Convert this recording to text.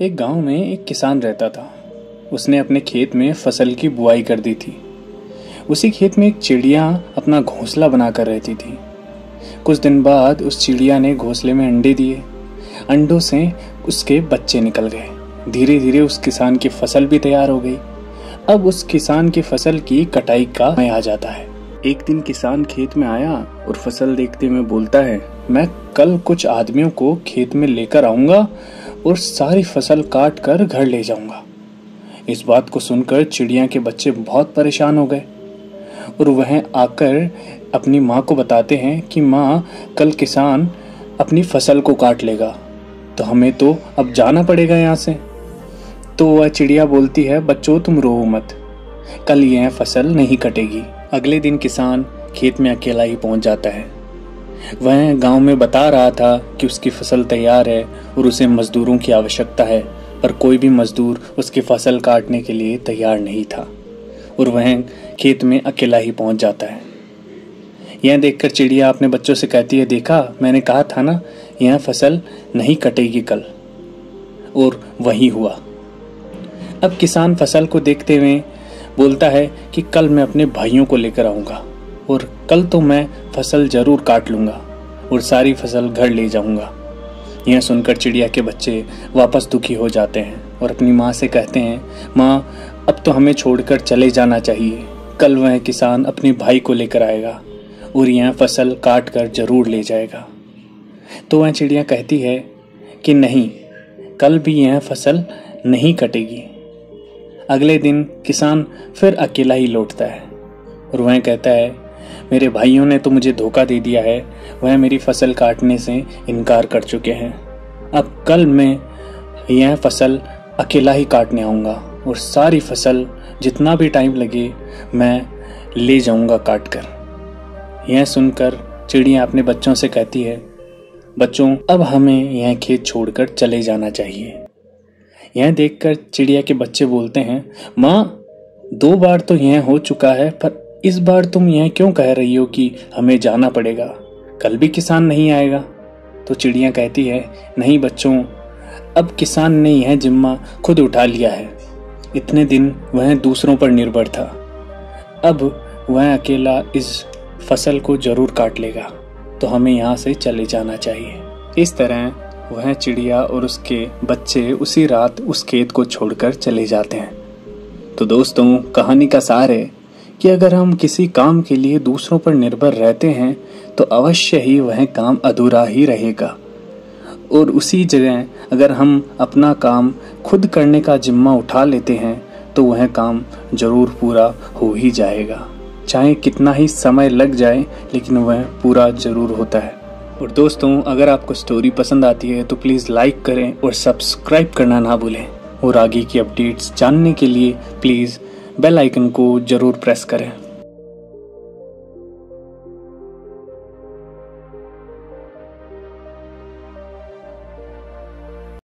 एक गांव में एक किसान रहता था। उसने अपने खेत में फसल की बुआई कर दी थी। उसी खेत में एक चिड़िया अपना घोंसला बनाकर रहती थी। कुछ दिन बाद उस चिड़िया ने घोंसले में अंडे दिए। अंडों से उसके बच्चे निकल गए। धीरे धीरे उस किसान की फसल भी तैयार हो गई। अब उस किसान की फसल की कटाई का समय आ जाता है। एक दिन किसान खेत में आया और फसल देखते हुए बोलता है, मैं कल कुछ आदमियों को खेत में लेकर आऊंगा और सारी फसल काट कर घर ले जाऊंगा। इस बात को सुनकर चिड़िया के बच्चे बहुत परेशान हो गए और वह आकर अपनी माँ को बताते हैं कि माँ, कल किसान अपनी फसल को काट लेगा, तो हमें तो अब जाना पड़ेगा यहाँ से। तो वह चिड़िया बोलती है, बच्चों तुम रो मत, कल यह फसल नहीं कटेगी। अगले दिन किसान खेत में अकेला ही पहुंच जाता है। वह गांव में बता रहा था कि उसकी फसल तैयार है और उसे मजदूरों की आवश्यकता है, पर कोई भी मजदूर उसकी फसल काटने के लिए तैयार नहीं था और वह खेत में अकेला ही पहुंच जाता है। यह देखकर चिड़िया अपने बच्चों से कहती है, देखा, मैंने कहा था ना, यह फसल नहीं कटेगी कल। और वही हुआ। अब किसान फसल को देखते हुए बोलता है कि कल मैं अपने भाइयों को लेकर आऊंगा और कल तो मैं फसल जरूर काट लूंगा और सारी फसल घर ले जाऊंगा। यह सुनकर चिड़िया के बच्चे वापस दुखी हो जाते हैं और अपनी माँ से कहते हैं, माँ, अब तो हमें छोड़कर चले जाना चाहिए। कल वह किसान अपने भाई को लेकर आएगा और यह फसल काट कर जरूर ले जाएगा। तो वह चिड़िया कहती है कि नहीं, कल भी यह फसल नहीं कटेगी। अगले दिन किसान फिर अकेला ही लौटता है और वह कहता है, मेरे भाइयों ने तो मुझे धोखा दे दिया है, वह मेरी फसल काटने से इनकार कर चुके हैं। अब कल मैं यह फसल अकेला ही काटने आऊँगा और सारी फसल जितना भी टाइम लगे मैं ले जाऊँगा काट कर। यह सुनकर चिड़िया अपने बच्चों से कहती है, बच्चों, अब हमें यह खेत छोड़कर चले जाना चाहिए। यह देखकर चिड़िया के बच्चे बोलते हैं, माँ, 2 बार तो यह हो चुका है, पर इस बार तुम यह क्यों कह रही हो कि हमें जाना पड़ेगा, कल भी किसान नहीं आएगा। तो चिड़िया कहती है, नहीं बच्चों, अब किसान ने यह जिम्मा खुद उठा लिया है। इतने दिन वह दूसरों पर निर्भर था, अब वह अकेला इस फसल को जरूर काट लेगा, तो हमें यहाँ से चले जाना चाहिए। इस तरह वह चिड़िया और उसके बच्चे उसी रात उस खेत को छोड़कर चले जाते हैं। तो दोस्तों, कहानी का सार है कि अगर हम किसी काम के लिए दूसरों पर निर्भर रहते हैं तो अवश्य ही वह काम अधूरा ही रहेगा, और उसी जगह अगर हम अपना काम खुद करने का जिम्मा उठा लेते हैं तो वह काम जरूर पूरा हो ही जाएगा। चाहे कितना ही समय लग जाए, लेकिन वह पूरा जरूर होता है। और दोस्तों, अगर आपको स्टोरी पसंद आती है तो प्लीज़ लाइक करें और सब्सक्राइब करना ना भूलें, और आगे की अपडेट्स जानने के लिए प्लीज़ बेल आइकन को ज़रूर प्रेस करें।